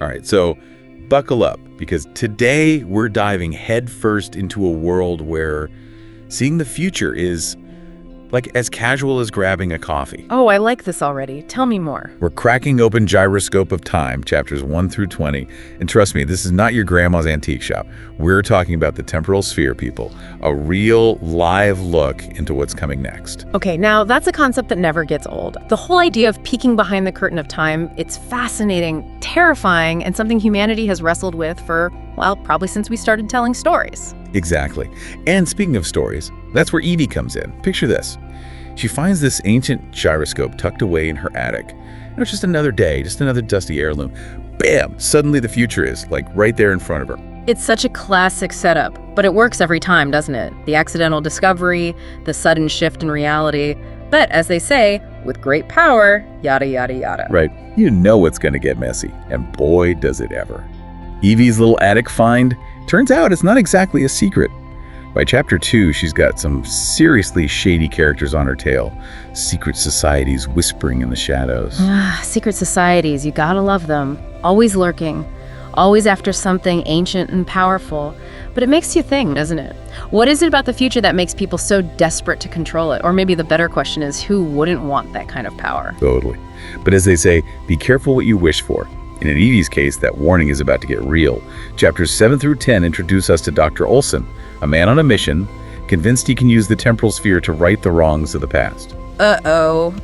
All right, so buckle up, because today we're diving headfirst into a world where seeing the future is like as casual as grabbing a coffee. Oh, I like this already. Tell me more. We're cracking open Gyroscope of Time, chapters 1 through 20. And trust me, this is not your grandma's antique shop. We're talking about the temporal sphere, people. A real, live look into what's coming next. Okay, now that's a concept that never gets old. The whole idea of peeking behind the curtain of time, it's fascinating, terrifying, and something humanity has wrestled with for, well, probably since we started telling stories. Exactly. And speaking of stories, that's where Evie comes in. Picture this. She finds this ancient gyroscope tucked away in her attic. It's just another day, just another dusty heirloom. Bam! Suddenly the future is, like, right there in front of her. It's such a classic setup, but it works every time, doesn't it? The accidental discovery, the sudden shift in reality. But as they say, with great power, yada, yada, yada. Right. You know it's going to get messy, and boy, does it ever. Evie's little attic find, turns out it's not exactly a secret. By chapter 2, she's got some seriously shady characters on her tail. Secret societies whispering in the shadows. Secret societies, you gotta love them. Always lurking. Always after something ancient and powerful. But it makes you think, doesn't it? What is it about the future that makes people so desperate to control it? Or maybe the better question is, who wouldn't want that kind of power? Totally. But as they say, be careful what you wish for. And in Evie's case, that warning is about to get real. Chapters 7 through 10 introduce us to Dr. Olson, a man on a mission, convinced he can use the temporal sphere to right the wrongs of the past. Uh-oh.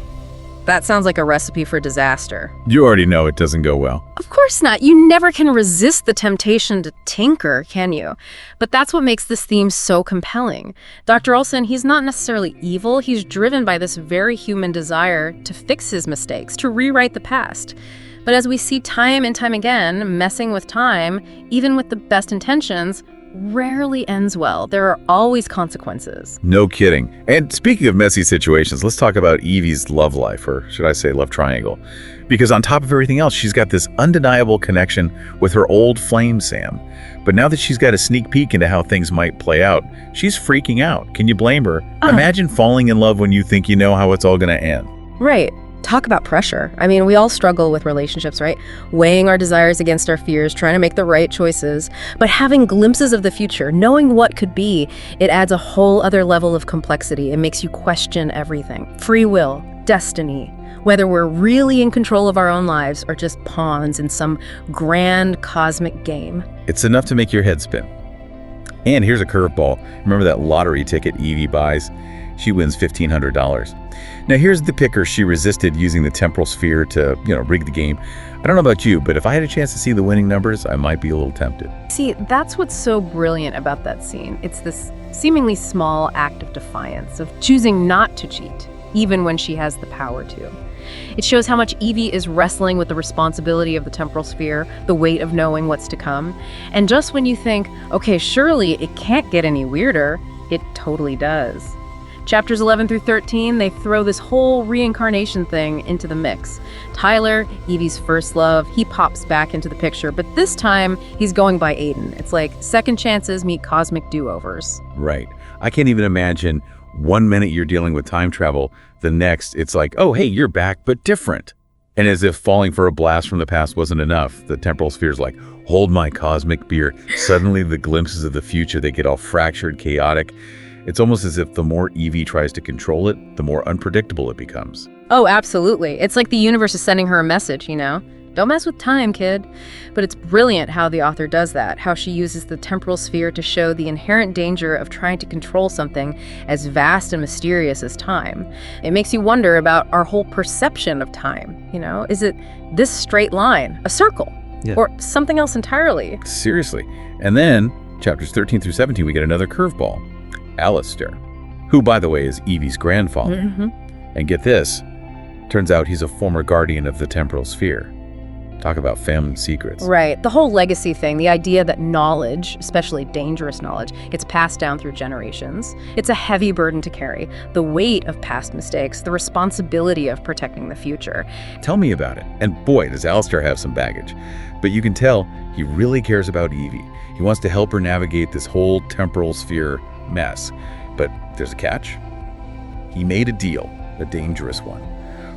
That sounds like a recipe for disaster. You already know it doesn't go well. Of course not. You never can resist the temptation to tinker, can you? But that's what makes this theme so compelling. Dr. Olson, he's not necessarily evil. He's driven by this very human desire to fix his mistakes, to rewrite the past. But as we see time and time again, messing with time, even with the best intentions, rarely ends well. There are always consequences. No kidding. And speaking of messy situations, let's talk about Evie's love life, or should I say love triangle. Because on top of everything else, she's got this undeniable connection with her old flame, Sam. But now that she's got a sneak peek into how things might play out, she's freaking out. Can you blame her? Imagine falling in love when you think you know how it's all going to end. Right. Talk about pressure. I mean, we all struggle with relationships, right? Weighing our desires against our fears, trying to make the right choices. But having glimpses of the future, knowing what could be, it adds a whole other level of complexity. It makes you question everything. Free will, destiny, whether we're really in control of our own lives or just pawns in some grand cosmic game. It's enough to make your head spin. And here's a curveball. Remember that lottery ticket Evie buys? She wins $1,500. Now here's the picker she resisted using the temporal sphere to, rig the game. I don't know about you, but if I had a chance to see the winning numbers, I might be a little tempted. See, that's what's so brilliant about that scene. It's this seemingly small act of defiance, of choosing not to cheat, even when she has the power to. It shows how much Evie is wrestling with the responsibility of the temporal sphere, the weight of knowing what's to come. And just when you think, okay, surely it can't get any weirder, it totally does. Chapters 11 through 13, they throw this whole reincarnation thing into the mix. Tyler, Evie's first love, he pops back into the picture, but this time he's going by Aiden. It's like second chances meet cosmic do-overs. Right. I can't even imagine 1 minute you're dealing with time travel, the next it's like, oh, hey, you're back, but different. And as if falling for a blast from the past wasn't enough, the temporal sphere's like, hold my cosmic beer. Suddenly the glimpses of the future, they get all fractured, chaotic. It's almost as if the more Evie tries to control it, the more unpredictable it becomes. Oh, absolutely. It's like the universe is sending her a message, Don't mess with time, kid. But it's brilliant how the author does that, how she uses the temporal sphere to show the inherent danger of trying to control something as vast and mysterious as time. It makes you wonder about our whole perception of time, Is it this straight line, a circle, or something else entirely? Seriously. And then, chapters 13 through 17, we get another curveball. Alistair, who, by the way, is Evie's grandfather. And get this, turns out he's a former guardian of the temporal sphere. Talk about family secrets. Right. The whole legacy thing, the idea that knowledge, especially dangerous knowledge, gets passed down through generations. It's a heavy burden to carry. The weight of past mistakes, the responsibility of protecting the future. Tell me about it. And boy, does Alistair have some baggage. But you can tell he really cares about Evie. He wants to help her navigate this whole temporal sphere mess. But there's a catch. He made a deal, a dangerous one.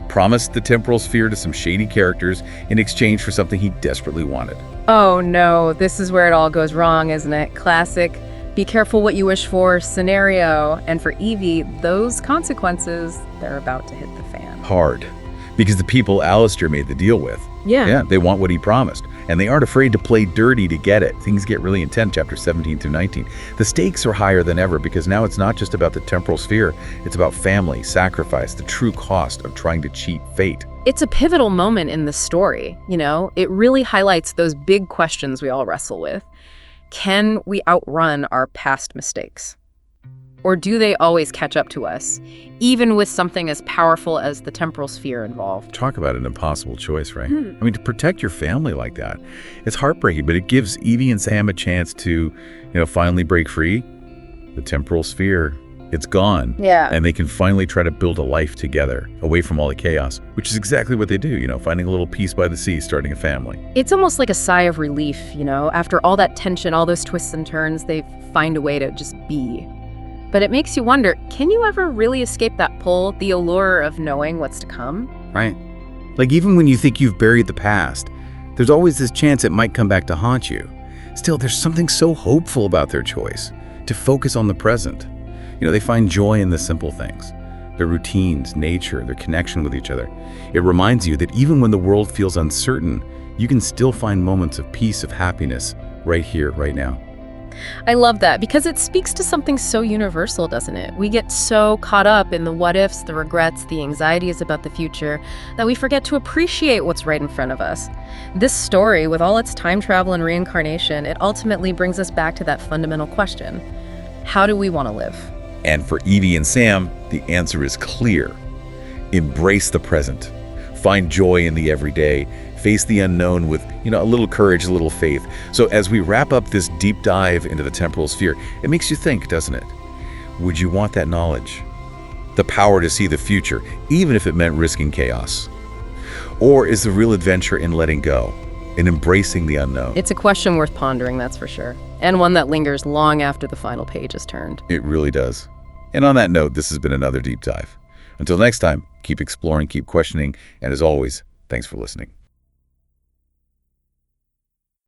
promised the temporal sphere to some shady characters in exchange for something he desperately wanted. Oh no, this is where it all goes wrong, isn't it? Classic, be careful what you wish for scenario. And for Evie, those consequences, they're about to hit the fan. Hard. Because the people Alistair made the deal with, Yeah. they want what he promised. And they aren't afraid to play dirty to get it. Things get really intense, chapter 17 through 19. The stakes are higher than ever because now it's not just about the temporal sphere. It's about family, sacrifice, the true cost of trying to cheat fate. It's a pivotal moment in the story, you know? It really highlights those big questions we all wrestle with. Can we outrun our past mistakes? Or do they always catch up to us, even with something as powerful as the temporal sphere involved? Talk about an impossible choice, right? I mean, to protect your family like that, it's heartbreaking, but it gives Evie and Sam a chance to, finally break free. The temporal sphere, it's gone. Yeah. And they can finally try to build a life together, away from all the chaos, which is exactly what they do, finding a little peace by the sea, starting a family. It's almost like a sigh of relief, After all that tension, all those twists and turns, they find a way to just be. But it makes you wonder, can you ever really escape that pull, the allure of knowing what's to come? Right. Like even when you think you've buried the past, there's always this chance it might come back to haunt you. Still, there's something so hopeful about their choice, to focus on the present. They find joy in the simple things, their routines, nature, their connection with each other. It reminds you that even when the world feels uncertain, you can still find moments of peace, of happiness, right here, right now. I love that because it speaks to something so universal, doesn't it? We get so caught up in the what ifs, the regrets, the anxieties about the future that we forget to appreciate what's right in front of us. This story, with all its time travel and reincarnation, it ultimately brings us back to that fundamental question. How do we want to live? And for Evie and Sam, the answer is clear. Embrace the present. Find joy in the everyday. Face the unknown with, a little courage, a little faith. So as we wrap up this deep dive into the temporal sphere, it makes you think, doesn't it? Would you want that knowledge? The power to see the future, even if it meant risking chaos? Or is the real adventure in letting go, in embracing the unknown? It's a question worth pondering, that's for sure. And one that lingers long after the final page is turned. It really does. And on that note, this has been another deep dive. Until next time, keep exploring, keep questioning, and as always, thanks for listening.